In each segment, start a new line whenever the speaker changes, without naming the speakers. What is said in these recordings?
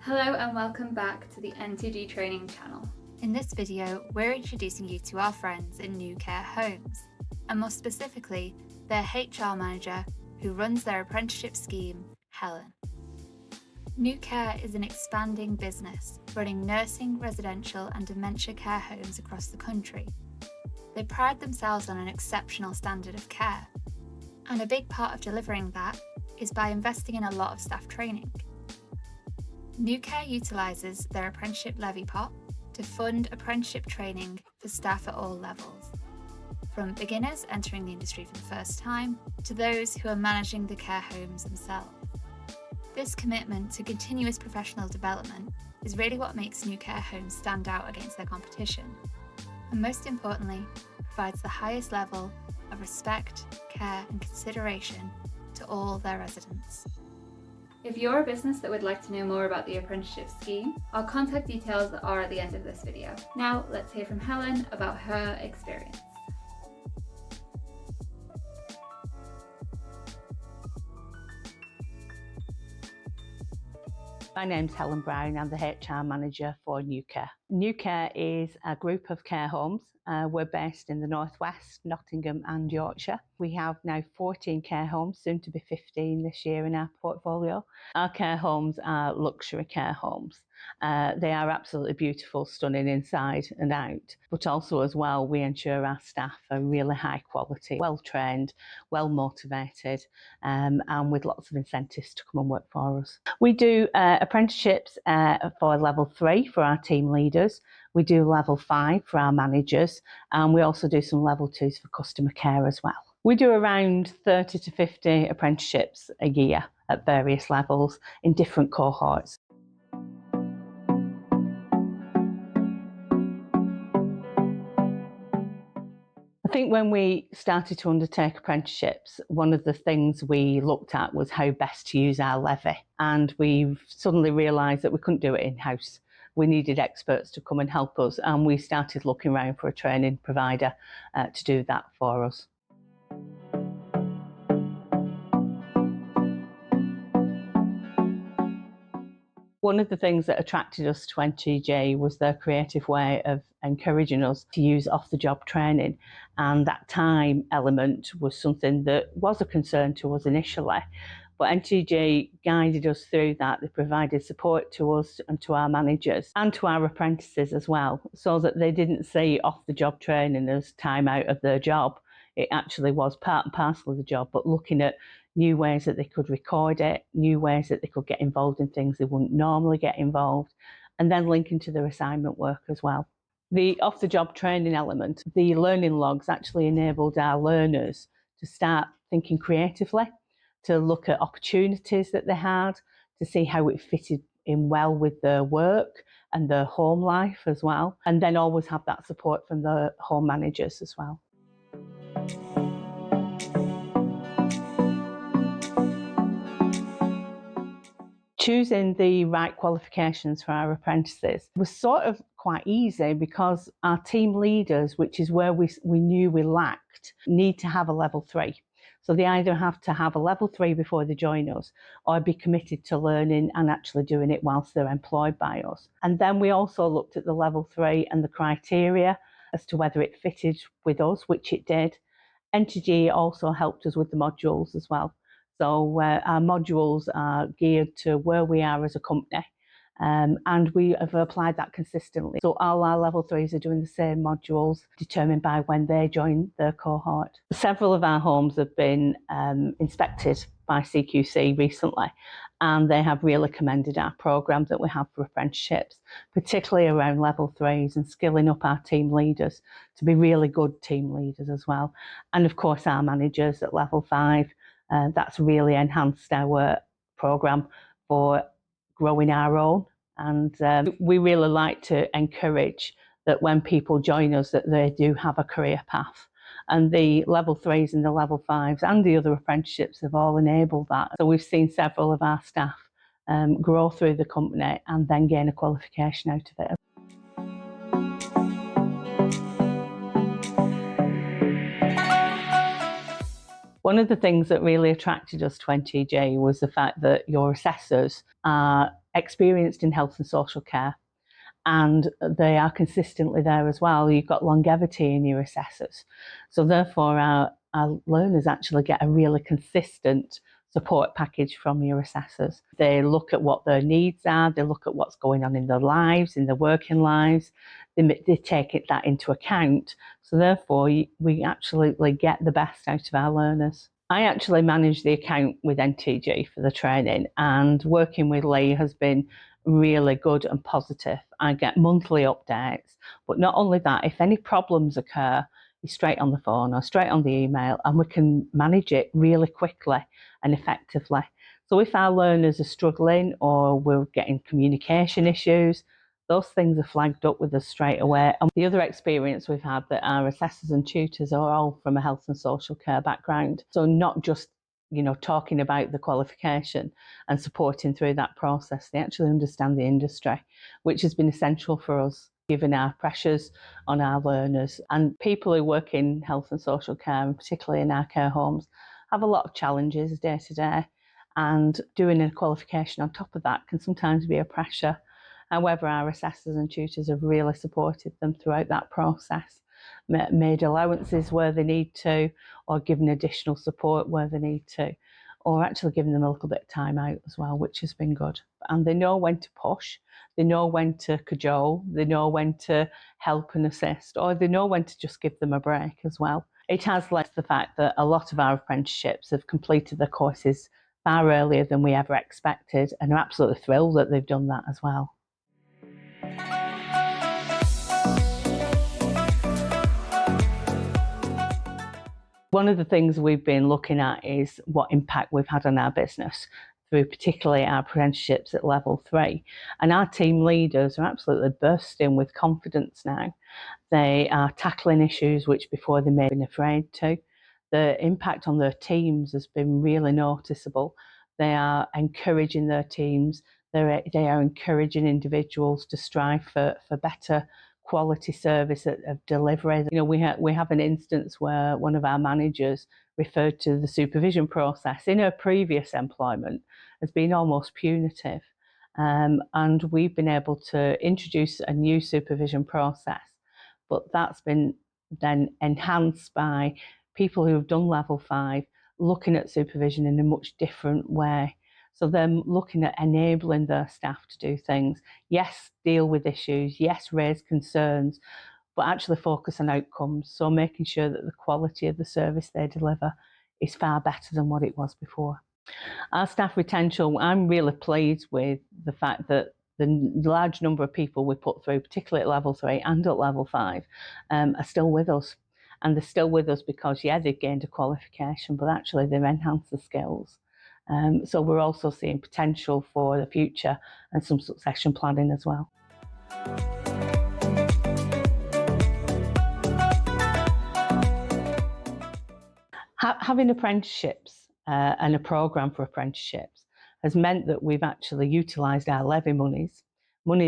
Hello and welcome back to the NTG Training channel.
In this video, we're introducing you to our friends in New Care Homes, and more specifically, their HR manager who runs their apprenticeship scheme, Helen. New Care is an expanding business running nursing, residential and dementia care homes across the country. They pride themselves on an exceptional standard of care, and a big part of delivering that is by investing in a lot of staff training. New Care utilises their apprenticeship levy pot to fund apprenticeship training for staff at all levels, from beginners entering the industry for the first time to those who are managing the care homes themselves. This commitment to continuous professional development is really what makes New Care Homes stand out against their competition, and most importantly, provides the highest level of respect, care and consideration to all their residents.
If you're a business that would like to know more about the apprenticeship scheme, our contact details are at the end of this video. Now let's hear from Helen about her experience.
My name's Helen Brown. I'm the HR manager for New Care. New Care is a group of care homes. We're based in the Northwest, Nottingham and Yorkshire. We have now 14 care homes, soon to be 15 this year in our portfolio. Our care homes are luxury care homes. They are absolutely beautiful, stunning inside and out, but also as well we ensure our staff are really high quality, well trained, well motivated and with lots of incentives to come and work for us. We do apprenticeships for level 3 for our team leaders. We do level 5 for our managers, and we also do some level 2s for customer care as well. We do around 30 to 50 apprenticeships a year at various levels in different cohorts. I think when we started to undertake apprenticeships, one of the things we looked at was how best to use our levy, and we suddenly realised that we couldn't do it in-house. We needed experts to come and help us, and we started looking around for a training provider to do that for us. One of the things that attracted us to NTG was their creative way of encouraging us to use off-the-job training, and that time element was something that was a concern to us initially. But NTG guided us through that. They provided support to us and to our managers and to our apprentices as well, so that they didn't see off-the-job training as time out of their job. It actually was part and parcel of the job, but looking at new ways that they could record it, new ways that they could get involved in things they wouldn't normally get involved, and then linking to their assignment work as well. The off-the-job training element, the learning logs actually enabled our learners to start thinking creatively, to look at opportunities that they had, to see how it fitted in well with their work and their home life as well, and then always have that support from the home managers as well. Choosing the right qualifications for our apprentices was sort of quite easy because our team leaders, which is where we knew we lacked, need to have a level 3. So they either have to have a level 3 before they join us or be committed to learning and actually doing it whilst they're employed by us. And then we also looked at the level 3 and the criteria as to whether it fitted with us, which it did. NTG also helped us with the modules as well. So our modules are geared to where we are as a company, and we have applied that consistently. So all our level 3s are doing the same modules, determined by when they join their cohort. Several of our homes have been inspected by CQC recently, and they have really commended our programme that we have for apprenticeships, particularly around level 3s and skilling up our team leaders to be really good team leaders as well. And of course our managers at level 5. That's really enhanced our programme for growing our own, and we really like to encourage that when people join us that they do have a career path, and the level 3s and the level 5s and the other apprenticeships have all enabled that. So we've seen several of our staff grow through the company and then gain a qualification out of it. One of the things that really attracted us to NTG was the fact that your assessors are experienced in health and social care, and they are consistently there as well. You've got longevity in your assessors. So therefore our learners actually get a really consistent support package from your assessors. They look at what their needs are, they look at what's going on in their lives, in their working lives, they take that into account. So therefore we absolutely get the best out of our learners. I actually manage the account with NTG for the training, and working with Lee has been really good and positive. I get monthly updates, but not only that, if any problems occur, you're straight on the phone or straight on the email, and we can manage it really quickly and effectively. So if our learners are struggling or we're getting communication issues, those things are flagged up with us straight away. And the other experience we've had, that our assessors and tutors are all from a health and social care background. So not just talking about the qualification and supporting through that process, they actually understand the industry, which has been essential for us, given our pressures on our learners. And people who work in health and social care, and particularly in our care homes, have a lot of challenges day to day, and doing a qualification on top of that can sometimes be a pressure. However, our assessors and tutors have really supported them throughout that process, made allowances where they need to, or given additional support where they need to, or actually giving them a little bit of time out as well, which has been good. And they know when to push, they know when to cajole, they know when to help and assist, or they know when to just give them a break as well. It has led to the fact that a lot of our apprenticeships have completed their courses far earlier than we ever expected, and are absolutely thrilled that they've done that as well. One of the things we've been looking at is what impact we've had on our business through particularly our apprenticeships at level 3. And our team leaders are absolutely bursting with confidence now. They are tackling issues which before they may have been afraid to. The impact on their teams has been really noticeable. They are encouraging their teams. They are encouraging individuals to strive for better quality service of delivery. We have an instance where one of our managers referred to the supervision process in her previous employment as being almost punitive. And we've been able to introduce a new supervision process, but that's been then enhanced by people who have done level 5 looking at supervision in a much different way. So they're looking at enabling their staff to do things. Yes, deal with issues. Yes, raise concerns, but actually focus on outcomes. So making sure that the quality of the service they deliver is far better than what it was before. Our staff retention, I'm really pleased with the fact that the large number of people we put through, particularly at level 3 and at level 5, are still with us. And they're still with us because, they've gained a qualification, but actually they've enhanced the skills. So we're also seeing potential for the future and some succession planning as well. Having apprenticeships and a programme for apprenticeships has meant that we've actually utilised our levy money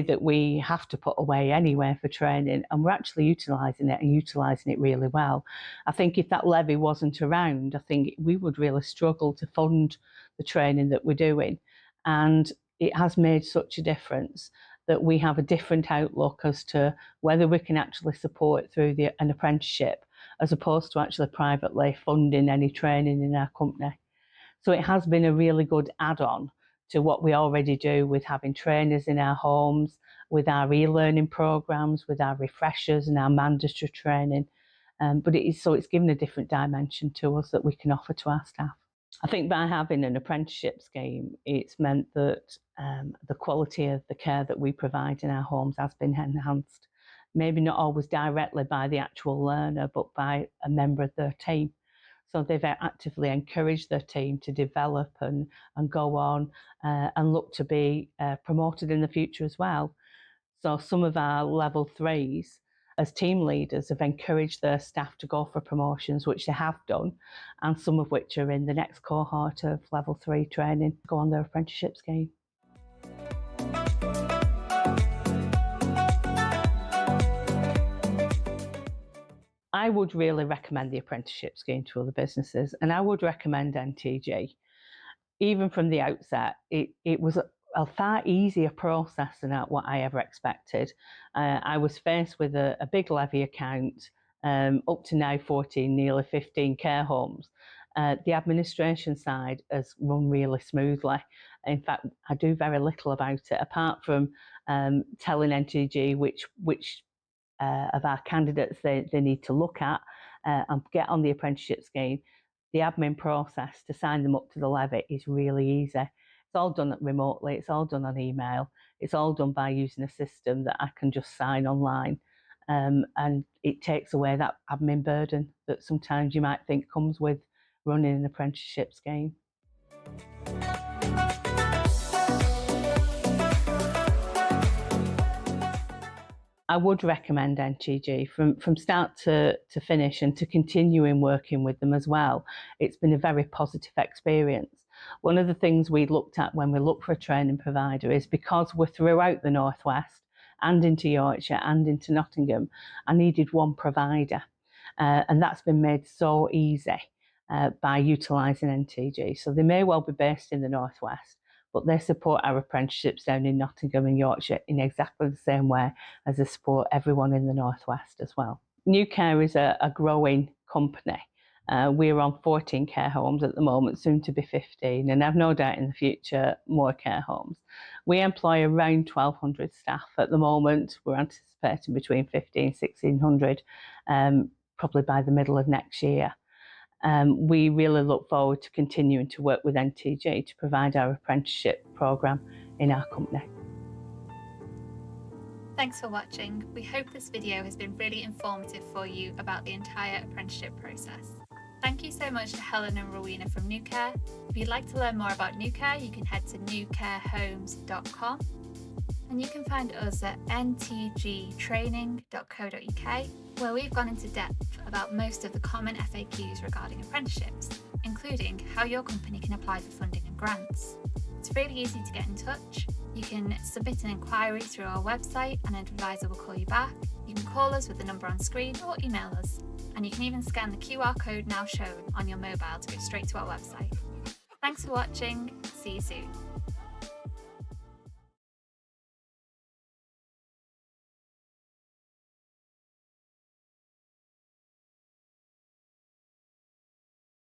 that we have to put away anyway for training, and we're actually utilising it really well. I think if that levy wasn't around, I think we would really struggle to fund the training that we're doing. And it has made such a difference that we have a different outlook as to whether we can actually support through an apprenticeship as opposed to actually privately funding any training in our company. So it has been a really good add-on to what we already do with having trainers in our homes, with our e-learning programs, with our refreshers and our mandatory training. But it's given a different dimension to us that we can offer to our staff. I think by having an apprenticeship scheme, it's meant that the quality of the care that we provide in our homes has been enhanced. Maybe not always directly by the actual learner, but by a member of their team. So they've actively encouraged their team to develop and go on and look to be promoted in the future as well. So some of our level 3s as team leaders have encouraged their staff to go for promotions, which they have done, and some of which are in the next cohort of level 3 training, go on their apprenticeship scheme. I would really recommend the apprenticeship scheme to other businesses, and I would recommend NTG. Even from the outset, it was a far easier process than what I ever expected. I was faced with a big levy account, up to now 14, nearly 15 care homes. The administration side has run really smoothly. In fact, I do very little about it, apart from telling NTG which of our candidates they need to look at and get on the apprenticeship scheme. The admin process to sign them up to the levy is really easy. It's all done remotely, it's all done on email, it's all done by using a system that I can just sign online. And it takes away that admin burden that sometimes you might think comes with running an apprenticeship scheme. I would recommend NTG from start to finish, and to continue in working with them as well. It's been a very positive experience. One of the things we looked at when we look for a training provider is, because we're throughout the Northwest and into Yorkshire and into Nottingham, I needed one provider. And that's been made so easy by utilising NTG. So they may well be based in the Northwest, but they support our apprenticeships down in Nottingham and Yorkshire in exactly the same way as they support everyone in the Northwest as well. New Care is a growing company. We're on 14 care homes at the moment, soon to be 15, and I've no doubt in the future more care homes. We employ around 1,200 staff at the moment. We're anticipating between 1,500 and 1,600, probably by the middle of next year. We really look forward to continuing to work with NTG to provide our apprenticeship programme in our company.
Thanks for watching. We hope this video has been really informative for you about the entire apprenticeship process. Thank you so much to Helen and Rowena from New Care. If you'd like to learn more about New Care, you can head to newcarehomes.com, and you can find us at ntgtraining.co.uk, where we've gone into depth about most of the common FAQs regarding apprenticeships, including how your company can apply for funding and grants. It's really easy to get in touch. You can submit an inquiry through our website and an advisor will call you back. You can call us with the number on screen or email us, and you can even scan the QR code now shown on your mobile to go straight to our website. Thanks for watching. See you soon.